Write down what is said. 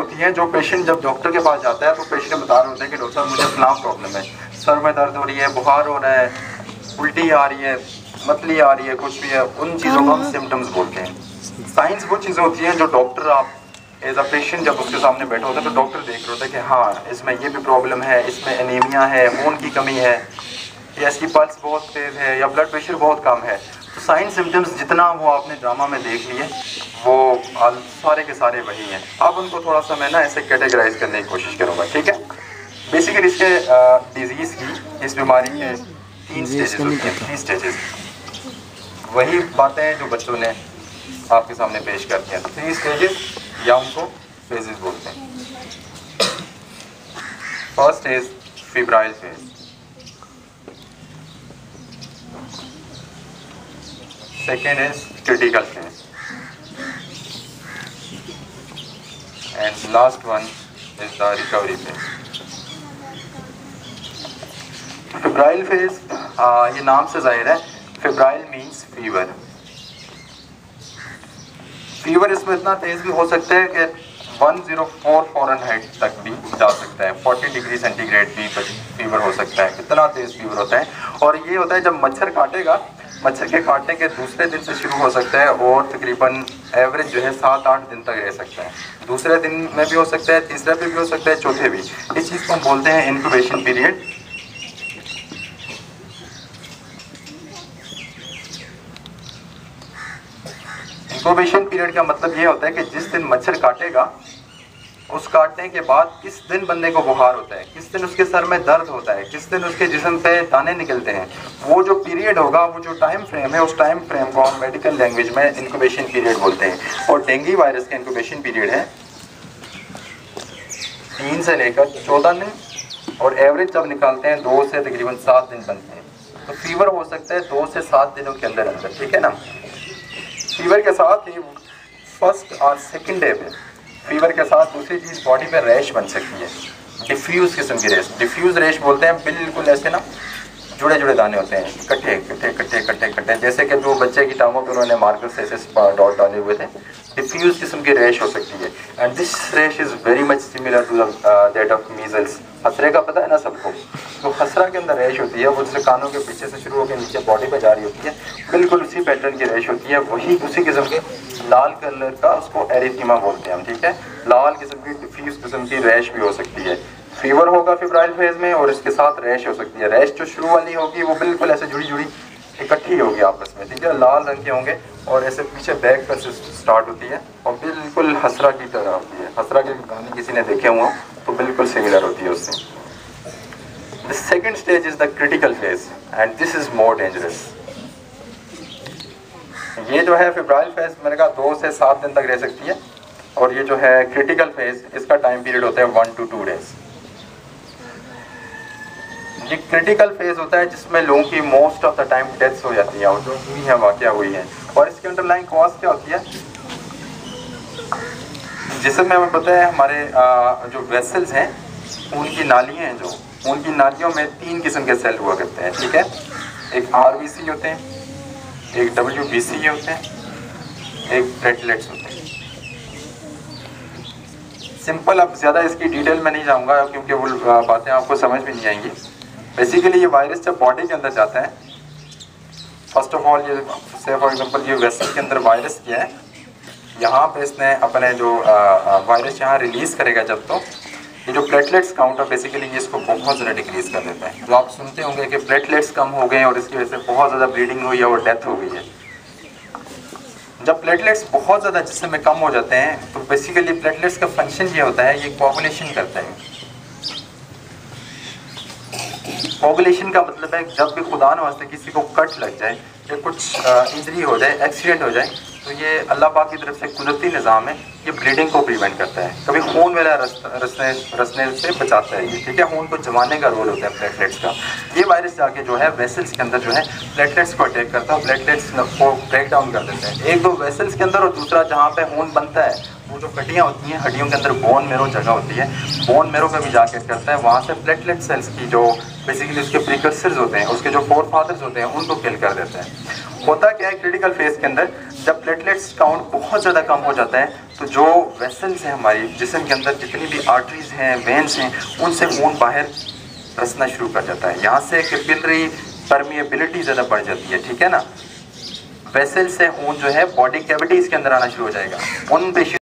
होती हैं जो पेशेंट जब डॉक्टर के पास जाता है तो पेशेंट बता रहे होते हैं कि डॉक्टर साहब मुझे फलां प्रॉब्लम है, सर में दर्द हो रही है, बुखार हो रहा है, उल्टी आ रही है, मतली आ रही है, कुछ भी है, उन चीज़ों को हम सिम्टम्स बोलते हैं। साइंस वो चीज़ें होती हैं जो डॉक्टर आप एज अ पेशेंट जब उसके सामने बैठा होता है तो डॉक्टर देख रहे होता है कि हाँ इसमें ये भी प्रॉब्लम है, इसमें एनीमिया है, खून की कमी है, या इसकी पल्स बहुत तेज़ है, या ब्लड प्रेशर बहुत कम है। तो साइन सिम्टम्स जितना वो आपने ड्रामा में देख लिए वो सारे के सारे वही हैं। अब उनको थोड़ा सा मैं ना ऐसे कैटेगराइज करने की कोशिश करूँगा, ठीक है। बेसिकली इसके डिजीज़ की, इस बीमारी के 3 स्टेजेस होते हैं, 3 स्टेजेस। वही बातें हैं जो बच्चों ने आपके सामने पेश करती हैं। 3 स्टेजेस या उनको फेजेस बोलते हैं। First is febrile phase, second is critical phase, and last one is the recovery phase. Febrile phase, ये नाम से जाहिर है, febrile means fever. फीवर इसमें इतना तेज भी हो सकता है कि 104 फ़ारेनहाइट तक भी जा सकता है, 40 डिग्री सेंटीग्रेड भी फीवर हो सकता है। कितना तेज फीवर होता है। और ये होता है जब मच्छर काटेगा, मच्छर के काटने के दूसरे दिन से शुरू हो सकता है और तकरीबन एवरेज जो है 7-8 दिन तक रह सकता है। दूसरे दिन में भी हो सकता है, तीसरे पे भी हो सकता है, चौथे भी। इस चीज़ को हम बोलते हैं इंक्यूबेशन पीरियड। इंक्यूबेशन पीरियड का मतलब ये होता है कि जिस दिन मच्छर काटेगा उस काटने के बाद किस दिन बंदे को बुखार होता है, किस दिन उसके सर में दर्द होता है, किस दिन उसके जिस्म पे दाने निकलते हैं, वो जो पीरियड होगा, वो जो टाइम फ्रेम है, उस टाइम फ्रेम को हम मेडिकल लैंग्वेज में इंक्यूबेशन पीरियड बोलते हैं। और डेंगू वायरस का इंक्यूबेशन पीरियड है 3 से लेकर 14 दिन, और एवरेज जब निकालते हैं 2 से तकरीबन 7 दिन बनते हैं। तो फीवर हो सकता है 2 से 7 दिनों के अंदर अंदर, ठीक है ना। फीवर के साथ ही फर्स्ट और सेकेंड डे पे फीवर के साथ दूसरी चीज़ बॉडी पे रैश बन सकती है, डिफ्यूज़ किस्म की रैश। डिफ्यूज़ रैश बोलते हैं, बिल्कुल ऐसे ना जुड़े जुड़े दाने होते हैं, इकट्ठे इकट्ठे इकट्ठे इकट्ठे इकट्ठे, जैसे कि जो बच्चे की टांगों पे उन्होंने मार्कर से ऐसे डॉट डाले हुए थे। डिफ्यूज़ किस्म की रैश हो सकती है। And this rash is very much similar to that of measles. खसरे का पता है ना सबको, तो खसरा के अंदर रैश होती है, वो जैसे कानों के पीछे से शुरू होकर नीचे बॉडी पे जा रही होती है, बिल्कुल उसी पैटर्न की रैश होती है। वही उसी किस्म के लाल कलर का, उसको एरिथीमा बोलते हैं हम, ठीक है। लाल किस्म की डिफ्यूज किस्म की रैश भी हो सकती है। फीवर होगा फिब्राइल फेज में, और इसके साथ रैश हो सकती है। रैश जो शुरू वाली होगी वो बिल्कुल ऐसे जुड़ी जुड़ी इकट्ठी होगी आपस में, ठीक है, लाल रंग के होंगे, और ऐसे पीछे बैक पर से स्टार्ट होती है और बिल्कुल हसरा की तरह होती है। हसरा के गाने किसी ने देखे हुआ तो बिल्कुल सिमिलर होती है उससे। The second stage is the critical phase, and this is more dangerous. ये जो है फिब्राइल फेज मैंने कहा 2 से 7 दिन तक रह सकती है, और ये जो है क्रिटिकल फेज, इसका टाइम पीरियड होता है 1 to 2 डेज। ये क्रिटिकल फेज होता है जिसमें लोगों की most of the time deaths हो जाती है, और जो हुई है वाकया हुई है। और इसके अंडरलाइन कॉज क्या होती है, जिसमें हमें पता है हमारे जो वेसल्स हैं, खून की नालियाँ हैं, जो खून की नालियों में 3 किस्म के सेल हुआ करते हैं, ठीक है। एक RBC होते हैं, एक WBC होते हैं, एक प्लेटलेट्स होते हैं। सिंपल, अब ज़्यादा इसकी डिटेल में नहीं जाऊंगा क्योंकि वो बातें आपको समझ भी नहीं आएंगी। बेसिकली ये वायरस जब बॉडी के अंदर जाता है, फर्स्ट ऑफ ऑल ये से फॉर एग्जांपल ये वेसल के अंदर वायरस क्या है, यहाँ पे इसने अपने जो वायरस यहाँ रिलीज़ करेगा जब, तो ये जो प्लेटलेट्स काउंट है बेसिकली ये इसको बहुत ज़्यादा डिक्रीज कर देता है। तो आप सुनते होंगे कि प्लेटलेट्स कम हो गए और इसकी वजह से बहुत ज़्यादा ब्लीडिंग हुई है और डेथ हो गई है। जब प्लेटलेट्स बहुत ज़्यादा जिस्म में कम हो जाते हैं तो बेसिकली प्लेटलेट्स का फंक्शन ये होता है, ये कोगुलेशन करता है। कोगुलेशन का मतलब है जब भी खुदा न वास्ते किसी को कट लग जाए या कुछ इंजरी हो जाए, एक्सीडेंट हो जाए, तो ये अल्लाह पाक की तरफ से कुदरती निज़ाम है, ये ब्लीडिंग को प्रिवेंट करता है। कभी खून वाला रसने से बचाता है ये, ठीक है। खून को जमाने का रोल होता है प्लेटलेट्स का। ये वायरस जाके जो है वेसल्स के अंदर जो है प्लेटलेट्स को अटैक करता है और प्लेटलेट्स को ब्रेक डाउन कर देते हैं, 1-2 वेसल्स के अंदर। और दूसरा जहाँ पे खून बनता है, वो जो हड्डियाँ होती हैं, हड्डियों के अंदर बोन मेरो जगह होती है, बोन मेरो पे भी जाके करता है, वहाँ से प्लेटलेट सेल्स की जो बेसिकली उसके प्रिकर्सर्स होते हैं, उसके जो फोर फादर्स होते हैं, उनको किल कर देते हैं। होता क्या है क्रिटिकल फेज के अंदर, जब प्लेटलेट्स काउंट बहुत ज़्यादा कम हो जाता है तो जो वेसल्स हैं हमारी जिस्म के अंदर जितनी भी आर्टरीज हैं, वेन्स हैं, उनसे खून बाहर रसना शुरू कर जाता है। यहाँ से कैपिलरी परमिएबिलिटी ज़्यादा बढ़ जाती है, ठीक है ना। वेसल से खून जो है बॉडी कैविटीज़ के अंदर आना शुरू हो जाएगा। उन पेशेंट